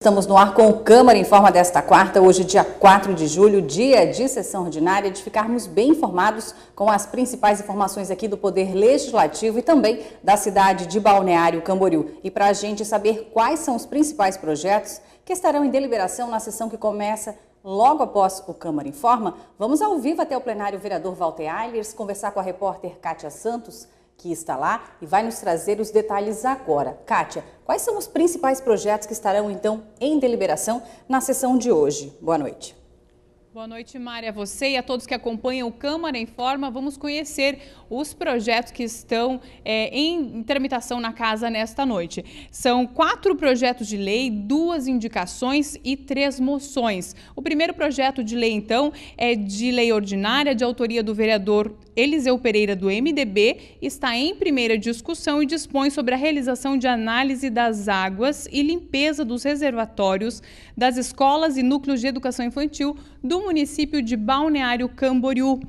Estamos no ar com o Câmara Informa desta quarta, hoje dia 4 de julho, dia de sessão ordinária, de ficarmos bem informados com as principais informações aqui do Poder Legislativo e também da cidade de Balneário Camboriú. E para a gente saber quais são os principais projetos que estarão em deliberação na sessão que começa logo após o Câmara Informa, vamos ao vivo até o plenário vereador Walter Aylers conversar com a repórter Kátia Santos, que está lá e vai nos trazer os detalhes agora. Kátia, quais são os principais projetos que estarão, então, em deliberação na sessão de hoje? Boa noite. Boa noite, Mária, a você e a todos que acompanham o Câmara Informa. Vamos conhecer os projetos que estão em tramitação na casa nesta noite. São 4 projetos de lei, 2 indicações e 3 moções. O primeiro projeto de lei, então, é de lei ordinária de autoria do vereador Eliseu Pereira, do MDB, está em primeira discussão e dispõe sobre a realização de análise das águas e limpeza dos reservatórios das escolas e núcleos de educação infantil do município de Balneário Camboriú.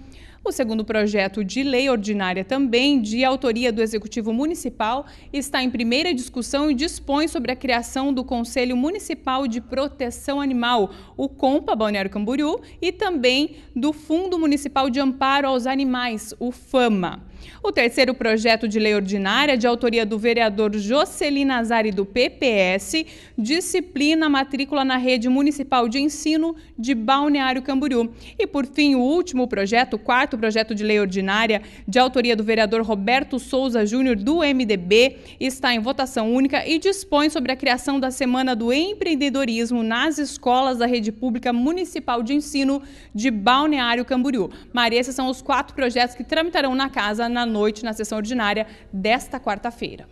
O segundo projeto de lei ordinária, também de autoria do Executivo Municipal, está em primeira discussão e dispõe sobre a criação do Conselho Municipal de Proteção Animal, o COMPA Balneário Camboriú, e também do Fundo Municipal de Amparo aos Animais, o FAMA. O terceiro projeto de lei ordinária, de autoria do vereador Jocely Nazari, do PPS, disciplina a matrícula na rede municipal de ensino de Balneário Camboriú. E, por fim, o último projeto, o quarto projeto de lei ordinária, de autoria do vereador Roberto Souza Júnior, do MDB, está em votação única e dispõe sobre a criação da Semana do Empreendedorismo nas escolas da rede pública municipal de ensino de Balneário Camboriú. Maria, esses são os 4 projetos que tramitarão na casa na noite, na sessão ordinária desta quarta-feira.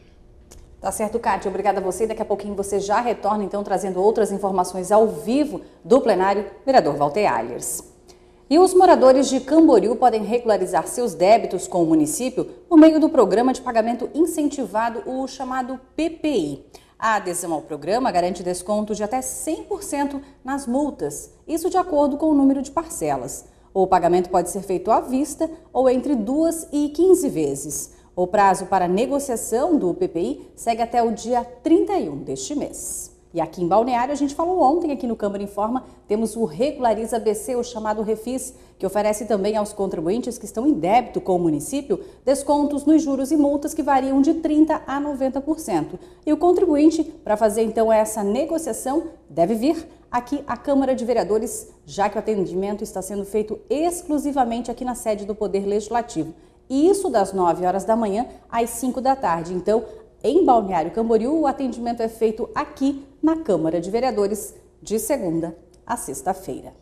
Tá certo, Kátia. Obrigada a você. Daqui a pouquinho você já retorna, então, trazendo outras informações ao vivo do plenário, vereador Walter Aylers. E os moradores de Camboriú podem regularizar seus débitos com o município por meio do programa de pagamento incentivado, o chamado PPI. A adesão ao programa garante desconto de até 100% nas multas, isso de acordo com o número de parcelas. O pagamento pode ser feito à vista ou entre 2 e 15 vezes. O prazo para negociação do PPI segue até o dia 31 deste mês. E aqui em Balneário, a gente falou ontem aqui no Câmara Informa, temos o Regulariza BC, o chamado Refis, que oferece também aos contribuintes que estão em débito com o município descontos nos juros e multas que variam de 30% a 90%. E o contribuinte, para fazer então essa negociação, deve vir aqui à Câmara de Vereadores, já que o atendimento está sendo feito exclusivamente aqui na sede do Poder Legislativo. E isso das 9 horas da manhã às 5 da tarde. Então, em Balneário Camboriú, o atendimento é feito aqui na Câmara de Vereadores, de segunda a sexta-feira.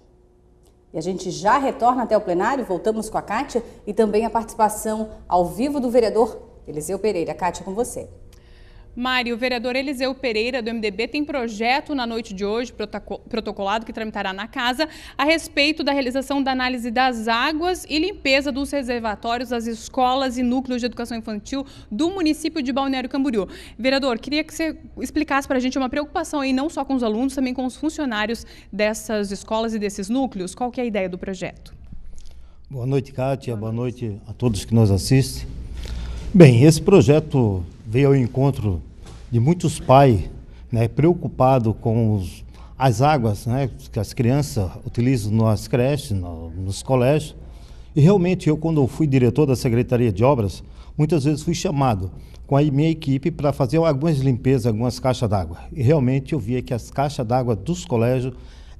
E a gente já retorna até o plenário, voltamos com a Kátia e também a participação ao vivo do vereador Eliseu Pereira. Kátia, com você. Mário, o vereador Eliseu Pereira, do MDB, tem projeto na noite de hoje, protocolado, que tramitará na casa, a respeito da realização da análise das águas e limpeza dos reservatórios das escolas e núcleos de educação infantil do município de Balneário Camboriú. Vereador, queria que você explicasse para a gente uma preocupação aí, não só com os alunos, também com os funcionários dessas escolas e desses núcleos. Qual que é a ideia do projeto? Boa noite, Kátia. Boa noite a todos que nos assistem. Bem, esse projeto veio ao encontro de muitos pais, né, preocupados com as águas, né, que as crianças utilizam nas creches, nos colégios. E realmente eu, quando fui diretor da Secretaria de Obras, muitas vezes fui chamado com a minha equipe para fazer algumas limpezas, algumas caixas d'água. E realmente eu via que as caixas d'água dos colégios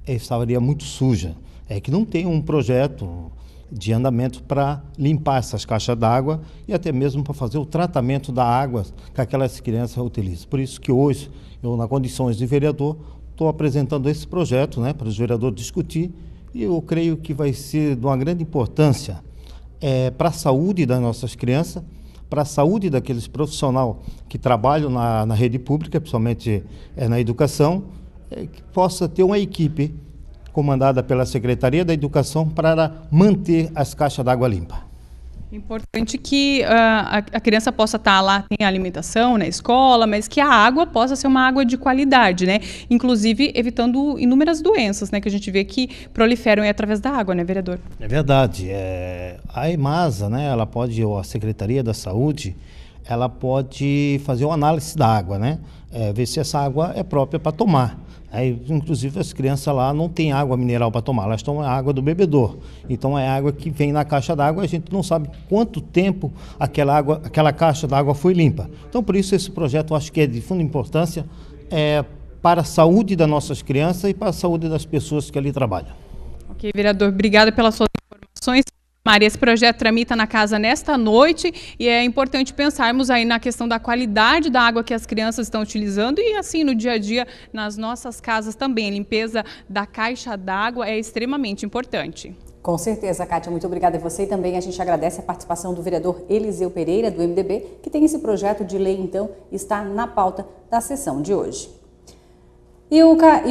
estavam muito sujas. É que não tem um projeto de andamento para limpar essas caixas d'água e até mesmo para fazer o tratamento da água que aquelas crianças utilizam. Por isso que hoje, eu, na condições de vereador, estou apresentando esse projeto, né, para os vereadores discutir, e eu creio que vai ser de uma grande importância para a saúde das nossas crianças, para a saúde daqueles profissionais que trabalham na rede pública, principalmente na educação, que possa ter uma equipe comandada pela Secretaria da Educação para manter as caixas d'água limpas. Importante que a criança possa estar lá, tem a alimentação na escola, mas que a água possa ser uma água de qualidade, né? Inclusive evitando inúmeras doenças, né? Que a gente vê que proliferam através da água, né, vereador? É verdade. A EMASA, né? Ela pode, ou a Secretaria da Saúde, ela pode fazer uma análise da água, né? ver se essa água é própria para tomar. Aí, inclusive, as crianças lá não têm água mineral para tomar, elas tomam a água do bebedor. Então, é água que vem na caixa d'água, a gente não sabe quanto tempo aquela caixa d'água foi limpa. Então, por isso, esse projeto eu acho que é de funda importância para a saúde das nossas crianças e para a saúde das pessoas que ali trabalham. Ok, vereador, obrigada pelas suas informações. Maria, esse projeto tramita na casa nesta noite e é importante pensarmos aí na questão da qualidade da água que as crianças estão utilizando e assim no dia a dia nas nossas casas também. A limpeza da caixa d'água é extremamente importante. Com certeza, Kátia, muito obrigada a você e também a gente agradece a participação do vereador Eliseu Pereira, do MDB, que tem esse projeto de lei, então, está na pauta da sessão de hoje. E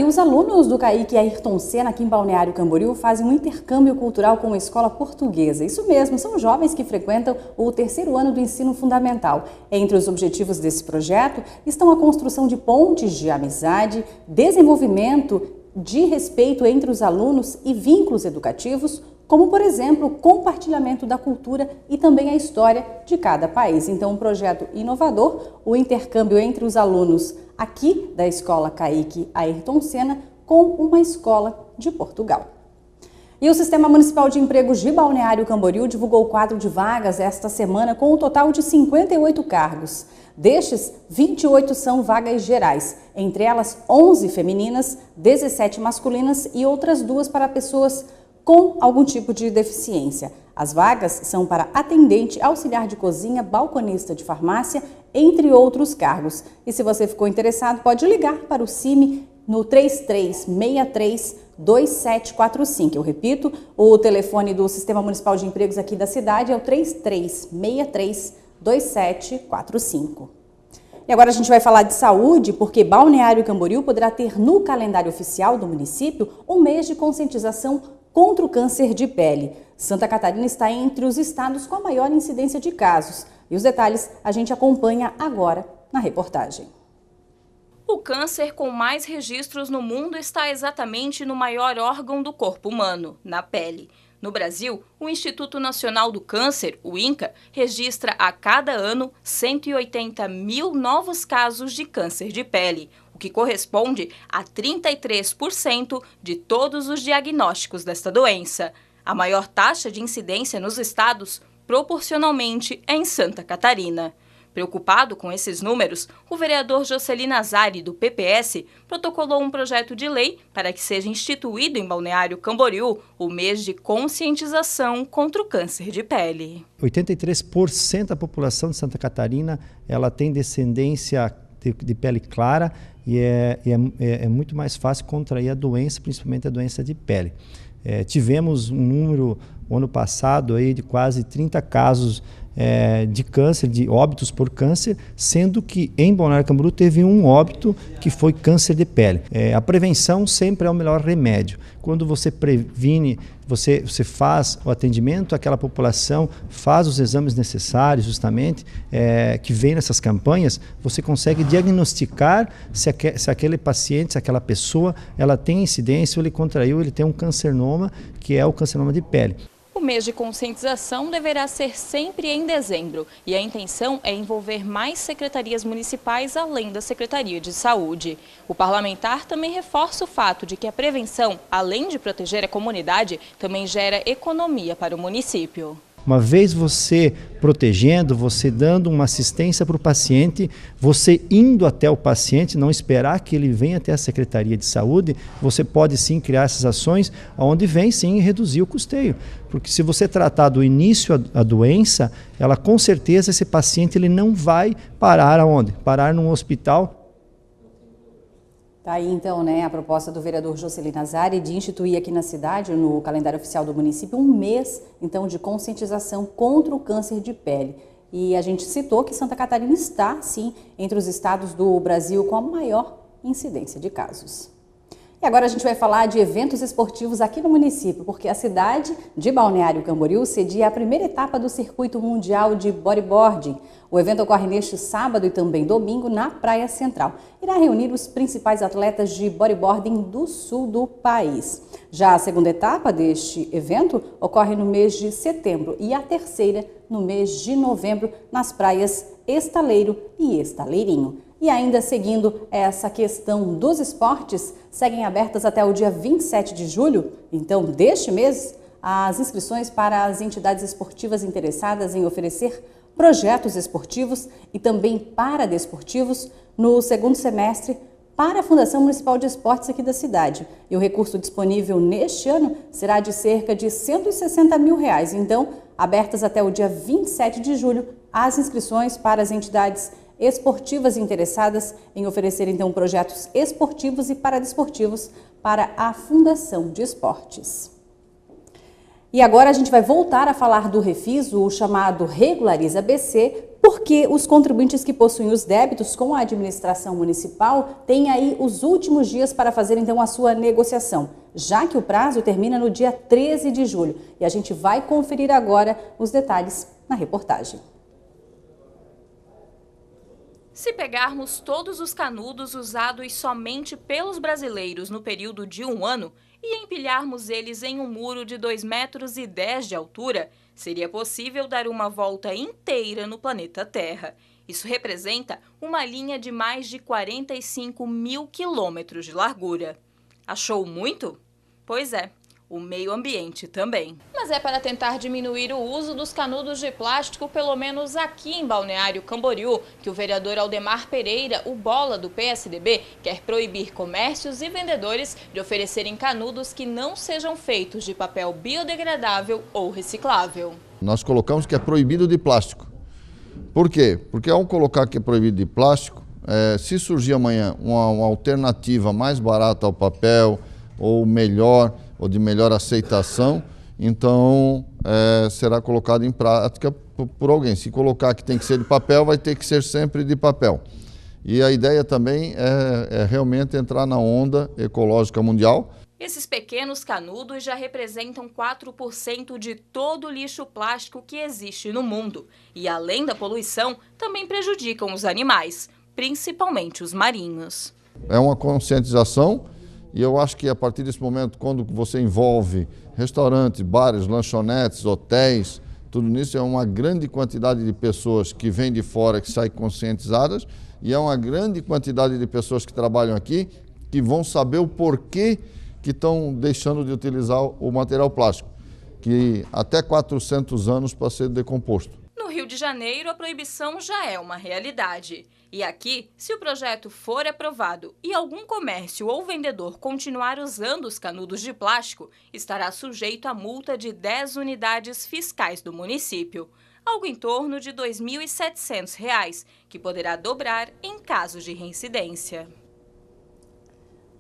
os alunos do CAIC Ayrton Senna, aqui em Balneário Camboriú, fazem um intercâmbio cultural com a escola portuguesa. Isso mesmo, são jovens que frequentam o terceiro ano do ensino fundamental. Entre os objetivos desse projeto estão a construção de pontes de amizade, desenvolvimento de respeito entre os alunos e vínculos educativos, como, por exemplo, o compartilhamento da cultura e também a história de cada país. Então, um projeto inovador, o intercâmbio entre os alunos aqui da escola CAIC Ayrton Senna com uma escola de Portugal. E o Sistema Municipal de Empregos de Balneário Camboriú divulgou o quadro de vagas esta semana com um total de 58 cargos. Destes, 28 são vagas gerais, entre elas 11 femininas, 17 masculinas e outras 2 para pessoas com algum tipo de deficiência. As vagas são para atendente, auxiliar de cozinha, balconista de farmácia, entre outros cargos. E se você ficou interessado, pode ligar para o CIMI no 3363-2745. Eu repito, o telefone do Sistema Municipal de Empregos aqui da cidade é o 3363-2745. E agora a gente vai falar de saúde, porque Balneário Camboriú poderá ter no calendário oficial do município um mês de conscientização contra o câncer de pele. Santa Catarina está entre os estados com a maior incidência de casos. E os detalhes a gente acompanha agora na reportagem. O câncer com mais registros no mundo está exatamente no maior órgão do corpo humano, na pele. No Brasil, o Instituto Nacional do Câncer, o INCA, registra a cada ano 180 mil novos casos de câncer de pele, o que corresponde a 33% de todos os diagnósticos desta doença. A maior taxa de incidência nos estados, proporcionalmente, é em Santa Catarina. Preocupado com esses números, o vereador Jocely Nazari, do PPS, protocolou um projeto de lei para que seja instituído em Balneário Camboriú o mês de conscientização contra o câncer de pele. 83% da população de Santa Catarina ela tem descendência de pele clara e é muito mais fácil contrair a doença, principalmente a doença de pele. Tivemos um número, ano passado, aí, de quase 30 casos de câncer, de óbitos por câncer, sendo que em Balneário Camboriú teve um óbito que foi câncer de pele. A prevenção sempre é o melhor remédio. Quando você previne, você faz o atendimento àquela população, faz os exames necessários justamente, que vem nessas campanhas, você consegue diagnosticar se aquele paciente, se aquela pessoa, ela tem incidência, ou ele contraiu, ele tem um carcinoma, que é o carcinoma de pele. O mês de conscientização deverá ser sempre em dezembro e a intenção é envolver mais secretarias municipais além da Secretaria de Saúde. O parlamentar também reforça o fato de que a prevenção, além de proteger a comunidade, também gera economia para o município. Uma vez você protegendo, você dando uma assistência para o paciente, você indo até o paciente, não esperar que ele venha até a Secretaria de Saúde, você pode sim criar essas ações, onde vem sim reduzir o custeio. Porque se você tratar do início a doença, ela com certeza esse paciente ele não vai parar aonde? Parar num hospital. Tá aí então, né, a proposta do vereador Jocely Nazari de instituir aqui na cidade, no calendário oficial do município, um mês então de conscientização contra o câncer de pele. E a gente citou que Santa Catarina está, sim, entre os estados do Brasil com a maior incidência de casos. E agora a gente vai falar de eventos esportivos aqui no município, porque a cidade de Balneário Camboriú cedia a primeira etapa do Circuito Mundial de Bodyboarding. O evento ocorre neste sábado e também domingo na Praia Central. Irá reunir os principais atletas de bodyboarding do sul do país. Já a segunda etapa deste evento ocorre no mês de setembro e a terceira no mês de novembro nas praias Estaleiro e Estaleirinho. E ainda seguindo essa questão dos esportes, seguem abertas até o dia 27 de julho, então deste mês, as inscrições para as entidades esportivas interessadas em oferecer projetos esportivos e também paradesportivos no segundo semestre para a Fundação Municipal de Esportes aqui da cidade. E o recurso disponível neste ano será de cerca de R$160 mil. Então, abertas até o dia 27 de julho, as inscrições para as entidades esportivas interessadas em oferecer, então, projetos esportivos e paradesportivos para a Fundação de Esportes. E agora a gente vai voltar a falar do Refis, o chamado Regulariza BC, porque os contribuintes que possuem os débitos com a administração municipal têm aí os últimos dias para fazer então a sua negociação, já que o prazo termina no dia 13 de julho. E a gente vai conferir agora os detalhes na reportagem. Se pegarmos todos os canudos usados somente pelos brasileiros no período de 1 ano e empilharmos eles em um muro de 2,10 metros de altura, seria possível dar uma volta inteira no planeta Terra. Isso representa uma linha de mais de 45 mil quilômetros de largura. Achou muito? Pois é. O meio ambiente também. Mas é para tentar diminuir o uso dos canudos de plástico, pelo menos aqui em Balneário Camboriú, que o vereador Aldemar Pereira, o Bola do PSDB, quer proibir comércios e vendedores de oferecerem canudos que não sejam feitos de papel biodegradável ou reciclável. Nós colocamos que é proibido de plástico. Por quê? Porque ao colocar que é proibido de plástico, se surgir amanhã uma alternativa mais barata ao papel ou melhor, ou de melhor aceitação, então será colocado em prática por alguém. Se colocar que tem que ser de papel, vai ter que ser sempre de papel. E a ideia também é realmente entrar na onda ecológica mundial. Esses pequenos canudos já representam 4% de todo o lixo plástico que existe no mundo. E além da poluição, também prejudicam os animais, principalmente os marinhos. É uma conscientização. E eu acho que a partir desse momento, quando você envolve restaurantes, bares, lanchonetes, hotéis, tudo isso é uma grande quantidade de pessoas que vêm de fora, que saem conscientizadas, e é uma grande quantidade de pessoas que trabalham aqui que vão saber o porquê que estão deixando de utilizar o material plástico, que até 400 anos para ser decomposto. No Rio de Janeiro, a proibição já é uma realidade. E aqui, se o projeto for aprovado e algum comércio ou vendedor continuar usando os canudos de plástico, estará sujeito a multa de 10 unidades fiscais do município, algo em torno de R$ 2.700, que poderá dobrar em casos de reincidência.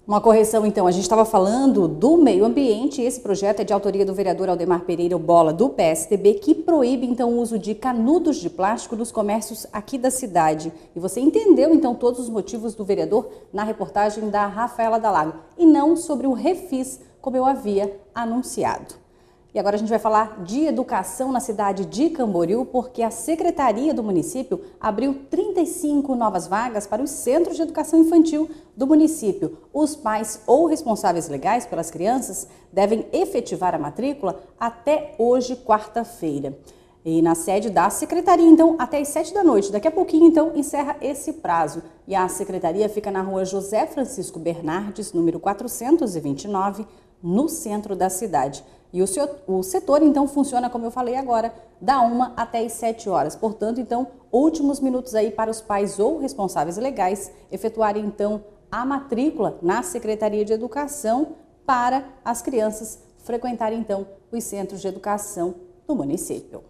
Uma correção, então, a gente estava falando do meio ambiente e esse projeto é de autoria do vereador Aldemar Pereira, o Bola, do PSDB, que proíbe, então, o uso de canudos de plástico nos comércios aqui da cidade. E você entendeu, então, todos os motivos do vereador na reportagem da Rafaela Dalago e não sobre o Refis, como eu havia anunciado. E agora a gente vai falar de educação na cidade de Camboriú, porque a Secretaria do município abriu 35 novas vagas para os centros de educação infantil do município. Os pais ou responsáveis legais pelas crianças devem efetivar a matrícula até hoje, quarta-feira. E na sede da Secretaria, então, até às 7 da noite. Daqui a pouquinho, então, encerra esse prazo. E a Secretaria fica na rua José Francisco Bernardes, número 429, no centro da cidade. E o setor, então, funciona, como eu falei agora, da 1 até as 7 horas. Portanto, então, últimos minutos aí para os pais ou responsáveis legais efetuarem, então, a matrícula na Secretaria de Educação para as crianças frequentarem, então, os centros de educação do município.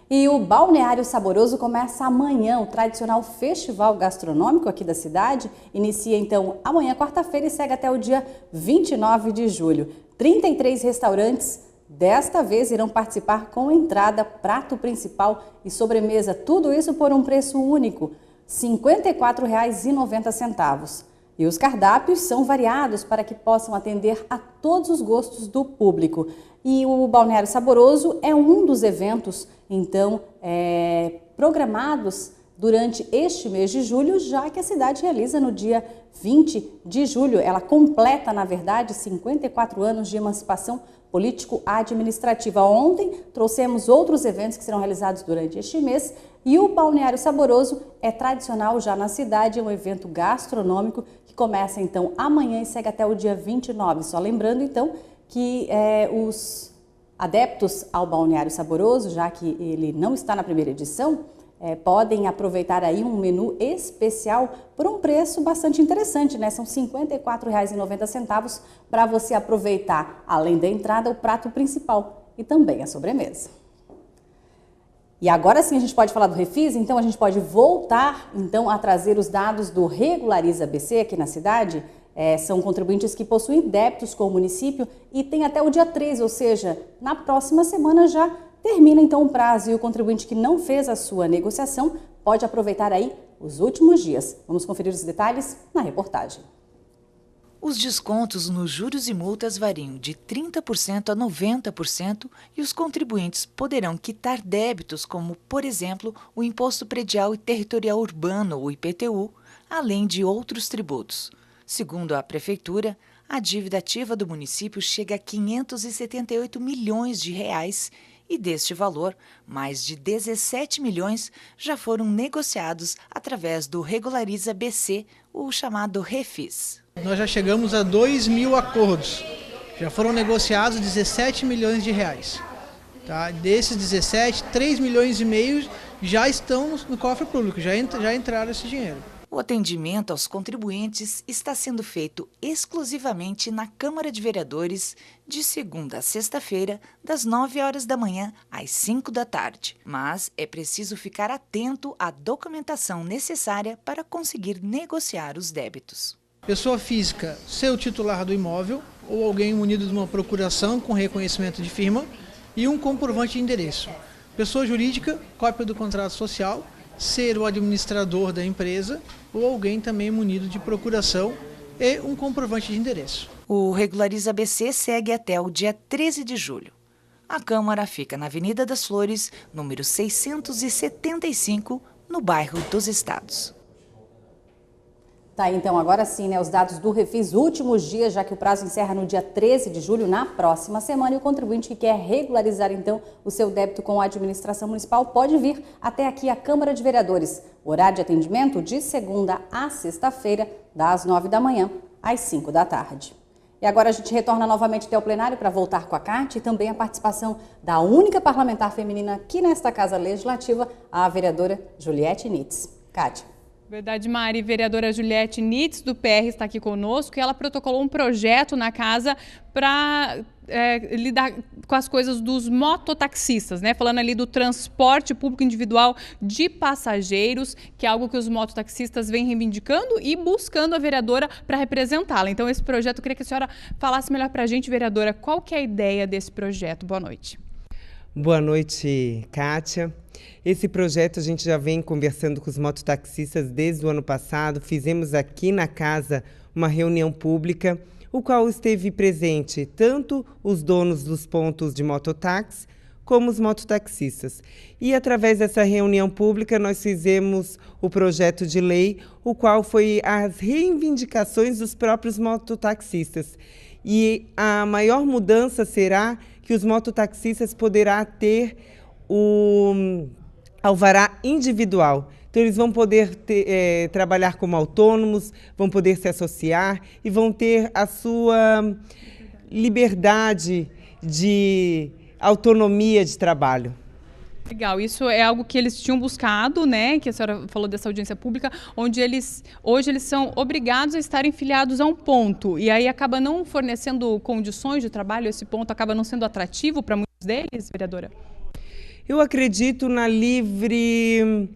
E o Balneário Saboroso começa amanhã, o tradicional festival gastronômico aqui da cidade. Inicia, então, amanhã, quarta-feira, e segue até o dia 29 de julho. 33 restaurantes, desta vez, irão participar com entrada, prato principal e sobremesa. Tudo isso por um preço único, R$ 54,90. E os cardápios são variados para que possam atender a todos os gostos do público. E o Balneário Saboroso é um dos eventos, então, programados durante este mês de julho, já que a cidade realiza no dia 20 de julho. Ela completa, na verdade, 54 anos de emancipação político-administrativa. Ontem trouxemos outros eventos que serão realizados durante este mês E o Balneário Saboroso é tradicional já na cidade, é um evento gastronômico que começa então amanhã e segue até o dia 29. Só lembrando então que os adeptos ao Balneário Saboroso, já que ele não está na primeira edição, podem aproveitar aí um menu especial por um preço bastante interessante, né? São R$ 54,90 para você aproveitar, além da entrada, o prato principal e também a sobremesa. E agora sim a gente pode falar do Refis, então a gente pode voltar então a trazer os dados do Regulariza BC aqui na cidade. São contribuintes que possuem débitos com o município e tem até o dia 13, ou seja, na próxima semana já termina então o prazo e o contribuinte que não fez a sua negociação pode aproveitar aí os últimos dias. Vamos conferir os detalhes na reportagem. Os descontos nos juros e multas variam de 30% a 90% e os contribuintes poderão quitar débitos como, por exemplo, o Imposto Predial e Territorial Urbano, o IPTU, além de outros tributos. Segundo a Prefeitura, a dívida ativa do município chega a R$ 578 milhões e deste valor, mais de 17 milhões já foram negociados através do Regulariza BC, o chamado Refis. Nós já chegamos a 2.000 acordos, já foram negociados 17 milhões de reais. Tá? Desses 17, 3 milhões e meio já estão no cofre público, já entraram esse dinheiro. O atendimento aos contribuintes está sendo feito exclusivamente na Câmara de Vereadores de segunda a sexta-feira, das 9 horas da manhã às 5 da tarde. Mas é preciso ficar atento à documentação necessária para conseguir negociar os débitos. Pessoa física, ser o titular do imóvel ou alguém munido de uma procuração com reconhecimento de firma e um comprovante de endereço. Pessoa jurídica, cópia do contrato social, ser o administrador da empresa ou alguém também munido de procuração e um comprovante de endereço. O Regulariza BC segue até o dia 13 de julho. A Câmara fica na Avenida das Flores, número 675, no bairro dos Estados. Tá, então agora sim, né, os dados do Refis, últimos dias, já que o prazo encerra no dia 13 de julho, na próxima semana, e o contribuinte que quer regularizar então o seu débito com a administração municipal pode vir até aqui a Câmara de Vereadores. O horário de atendimento de segunda a sexta-feira, das 9 da manhã às 5 da tarde. E agora a gente retorna novamente até o plenário para voltar com a Cátia e também a participação da única parlamentar feminina aqui nesta Casa Legislativa, a vereadora Juliette Nitz. Cátia. Verdade, Mari. Vereadora Juliette Nitz, do PR, está aqui conosco e ela protocolou um projeto na casa para lidar com as coisas dos mototaxistas, né? Falando ali do transporte público individual de passageiros, que é algo que os mototaxistas vêm reivindicando e buscando a vereadora para representá-la. Então, esse projeto, eu queria que a senhora falasse melhor para a gente, vereadora, qual que é a ideia desse projeto? Boa noite. Boa noite, Kátia. Esse projeto a gente já vem conversando com os mototaxistas desde o ano passado. Fizemos aqui na casa uma reunião pública, o qual esteve presente tanto os donos dos pontos de mototáxi como os mototaxistas. E através dessa reunião pública nós fizemos o projeto de lei, o qual foi as reivindicações dos próprios mototaxistas. E a maior mudança será que os mototaxistas poderão ter o alvará individual. Então, eles vão poder trabalhar como autônomos, vão poder se associar e vão ter a sua liberdade de autonomia de trabalho. Legal, isso é algo que eles tinham buscado, né? Que a senhora falou dessa audiência pública, onde hoje eles são obrigados a estarem filiados a um ponto e aí acaba não fornecendo condições de trabalho, esse ponto acaba não sendo atrativo para muitos deles, vereadora? Eu acredito na livre...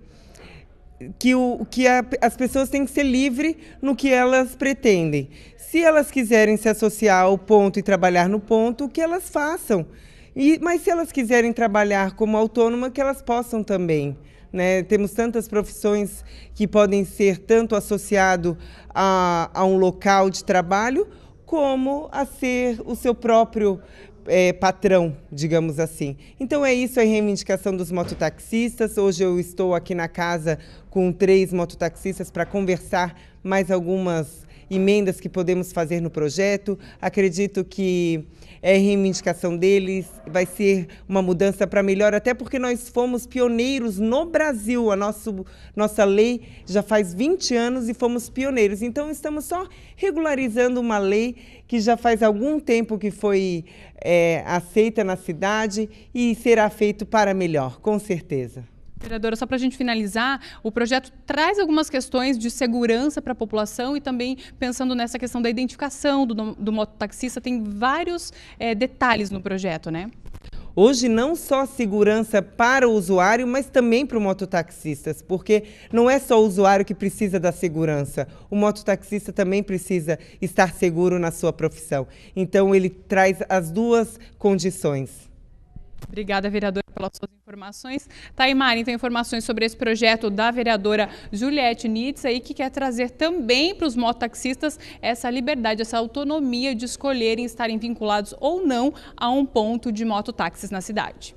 as pessoas têm que ser livres no que elas pretendem. Se elas quiserem se associar ao ponto e trabalhar no ponto, que elas façam. Mas se elas quiserem trabalhar como autônoma, que elas possam também. Né? Temos tantas profissões que podem ser tanto associado a um local de trabalho, como a ser o seu próprio patrão, digamos assim. Então é isso a reivindicação dos mototaxistas. Hoje eu estou aqui na casa com 3 mototaxistas para conversar mais algumas emendas que podemos fazer no projeto. Acredito que é reivindicação deles, vai ser uma mudança para melhor, até porque nós fomos pioneiros no Brasil. A nossa lei já faz 20 anos e fomos pioneiros. Então, estamos só regularizando uma lei que já faz algum tempo que foi aceita na cidade e será feito para melhor, com certeza. Vereadora, só para a gente finalizar, o projeto traz algumas questões de segurança para a população e também pensando nessa questão da identificação do mototaxista, tem vários detalhes no projeto, né? Hoje não só segurança para o usuário, mas também para o mototaxista, porque não é só o usuário que precisa da segurança, o mototaxista também precisa estar seguro na sua profissão. Então ele traz as duas condições. Obrigada, vereadora, pelas suas informações. Taimara, então, informações sobre esse projeto da vereadora Juliette Nitz, aí, que quer trazer também para os mototaxistas essa liberdade, essa autonomia de escolherem estarem vinculados ou não a um ponto de mototáxis na cidade.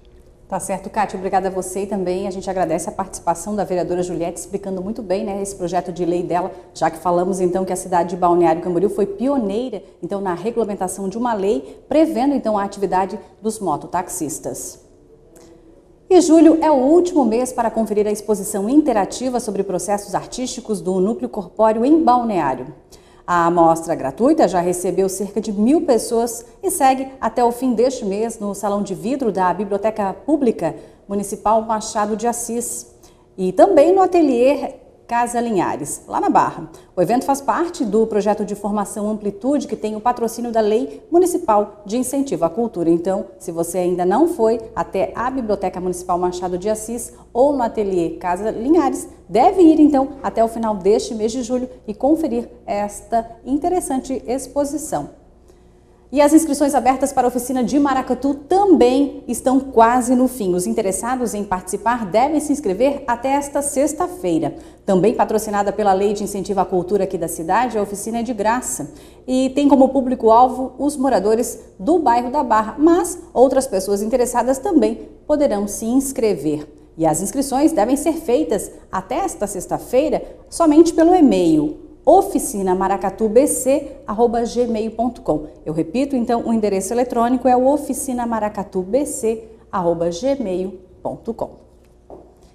Tá certo, Kátia. Obrigada a você e também a gente agradece a participação da vereadora Juliette, explicando muito bem, né, esse projeto de lei dela, já que falamos então que a cidade de Balneário Camboriú foi pioneira então na regulamentação de uma lei prevendo então a atividade dos mototaxistas. E julho é o último mês para conferir a exposição interativa sobre processos artísticos do Núcleo Corpóreo em Balneário. A amostra gratuita já recebeu cerca de 1.000 pessoas e segue até o fim deste mês no Salão de Vidro da Biblioteca Pública Municipal Machado de Assis e também no Ateliê Casa Linhares, lá na Barra. O evento faz parte do projeto de formação Amplitude, que tem o patrocínio da Lei Municipal de Incentivo à Cultura. Então, se você ainda não foi até a Biblioteca Municipal Machado de Assis ou no Ateliê Casa Linhares, deve ir então até o final deste mês de julho e conferir esta interessante exposição. E as inscrições abertas para a oficina de Maracatu também estão quase no fim. Os interessados em participar devem se inscrever até esta sexta-feira. Também patrocinada pela Lei de Incentivo à Cultura aqui da cidade, a oficina é de graça e tem como público-alvo os moradores do bairro da Barra, mas outras pessoas interessadas também poderão se inscrever. E as inscrições devem ser feitas até esta sexta-feira somente pelo e-mail oficinamaracatubc@gmail.com. Eu repito, então, o endereço eletrônico é o oficinamaracatubc@gmail.com.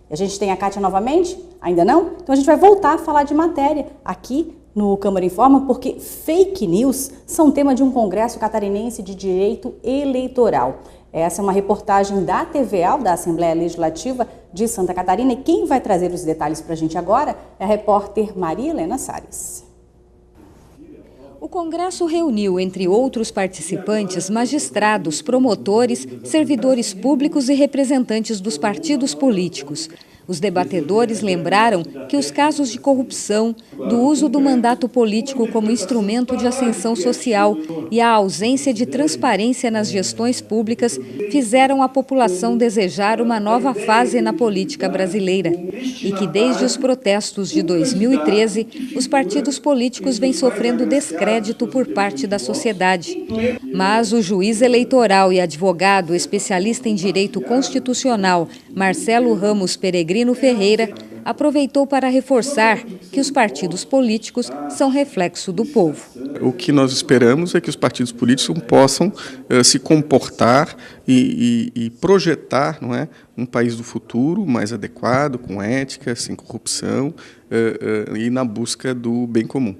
E a gente tem a Kátia novamente? Ainda não? Então a gente vai voltar a falar de matéria aqui no Câmara Informa, porque fake news são tema de um congresso catarinense de direito eleitoral. Essa é uma reportagem da TVA, da Assembleia Legislativa de Santa Catarina, e quem vai trazer os detalhes para a gente agora é a repórter Maria Helena Salles. O congresso reuniu, entre outros participantes, magistrados, promotores, servidores públicos e representantes dos partidos políticos. Os debatedores lembraram que os casos de corrupção, do uso do mandato político como instrumento de ascensão social e a ausência de transparência nas gestões públicas fizeram a população desejar uma nova fase na política brasileira e que, desde os protestos de 2013, os partidos políticos vêm sofrendo descrédito por parte da sociedade. Mas o juiz eleitoral e advogado especialista em direito constitucional, Marcelo Ramos Peregrino Ferreira, aproveitou para reforçar que os partidos políticos são reflexo do povo. O que nós esperamos é que os partidos políticos possam se comportar e projetar, não é, um país do futuro mais adequado, com ética, sem corrupção e na busca do bem comum.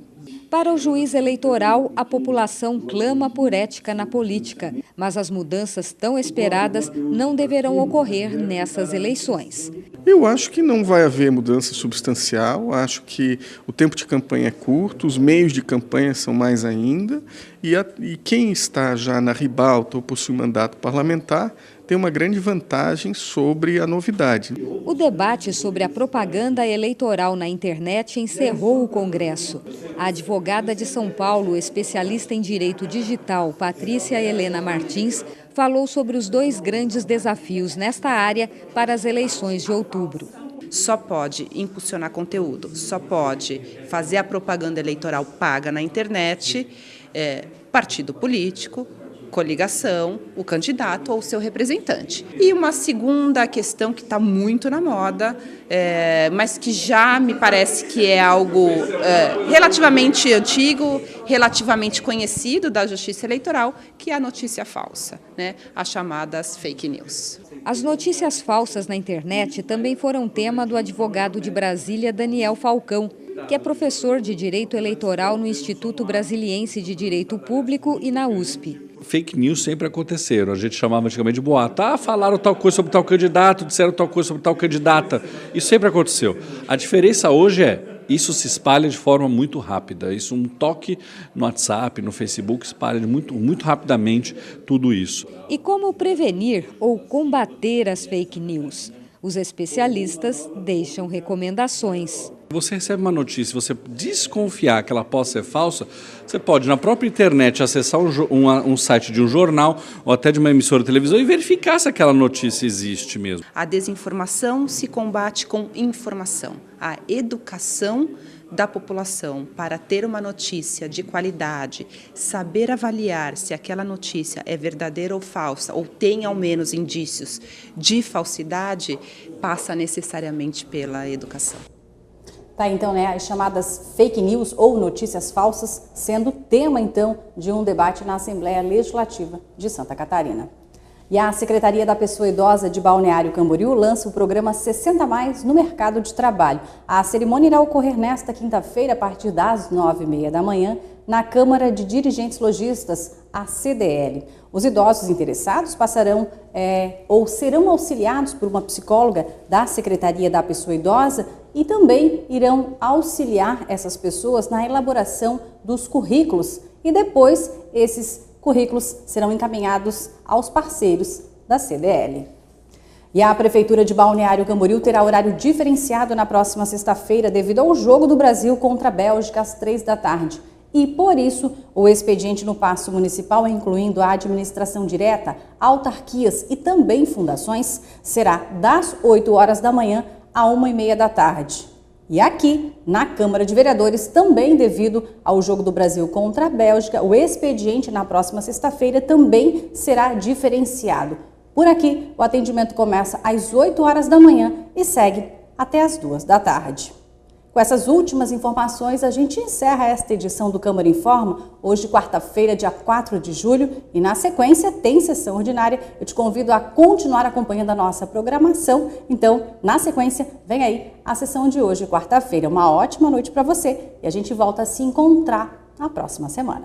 Para o juiz eleitoral, a população clama por ética na política, mas as mudanças tão esperadas não deverão ocorrer nessas eleições. Eu acho que não vai haver mudança substancial, acho que o tempo de campanha é curto, os meios de campanha são mais ainda, e quem está já na ribalta ou possui mandato parlamentar tem uma grande vantagem sobre a novidade. O debate sobre a propaganda eleitoral na internet encerrou o Congresso. A advogada de São Paulo, especialista em direito digital, Patrícia Helena Martins, falou sobre os dois grandes desafios nesta área para as eleições de outubro. Só pode impulsionar conteúdo, só pode fazer a propaganda eleitoral paga na internet, partido político, coligação, o candidato ou o seu representante. E uma segunda questão que está muito na moda, mas que já me parece que é algo relativamente antigo, relativamente conhecido da Justiça Eleitoral, que é a notícia falsa, né? As chamadas fake news. As notícias falsas na internet também foram tema do advogado de Brasília, Daniel Falcão, que é professor de Direito Eleitoral no Instituto Brasiliense de Direito Público e na USP. Fake news sempre aconteceram, a gente chamava antigamente de boato. Falaram tal coisa sobre tal candidato, disseram tal coisa sobre tal candidata. Isso sempre aconteceu. A diferença hoje isso se espalha de forma muito rápida. Isso, um toque no WhatsApp, no Facebook, espalha muito rapidamente tudo isso. E como prevenir ou combater as fake news? Os especialistas deixam recomendações. Você recebe uma notícia, você desconfiar que ela possa ser falsa, você pode na própria internet acessar um site de um jornal ou até de uma emissora de televisão e verificar se aquela notícia existe mesmo. A desinformação se combate com informação. A educação da população para ter uma notícia de qualidade, saber avaliar se aquela notícia é verdadeira ou falsa, ou tem ao menos indícios de falsidade, passa necessariamente pela educação. Tá, então, né, as chamadas fake news ou notícias falsas sendo tema, então, de um debate na Assembleia Legislativa de Santa Catarina. E a Secretaria da Pessoa Idosa de Balneário Camboriú lança o programa 60+ no mercado de trabalho. A cerimônia irá ocorrer nesta quinta-feira, a partir das 9h30 da manhã, na Câmara de Dirigentes Logistas, a CDL. Os idosos interessados passarão ou serão auxiliados por uma psicóloga da Secretaria da Pessoa Idosa e também irão auxiliar essas pessoas na elaboração dos currículos e depois esses currículos serão encaminhados aos parceiros da CDL. E a Prefeitura de Balneário Camboriú terá horário diferenciado na próxima sexta-feira devido ao Jogo do Brasil contra a Bélgica às 15h. E, por isso, o expediente no Paço Municipal, incluindo a administração direta, autarquias e também fundações, será das 8h da manhã à 1h30 da tarde. E aqui, na Câmara de Vereadores, também devido ao Jogo do Brasil contra a Bélgica, o expediente na próxima sexta-feira também será diferenciado. Por aqui, o atendimento começa às 8h da manhã e segue até às 2h da tarde. Com essas últimas informações, a gente encerra esta edição do Câmara Informa, hoje quarta-feira, dia 4 de julho, e na sequência tem sessão ordinária. Eu te convido a continuar acompanhando a nossa programação. Então, na sequência, vem aí a sessão de hoje, quarta-feira. Uma ótima noite para você e a gente volta a se encontrar na próxima semana.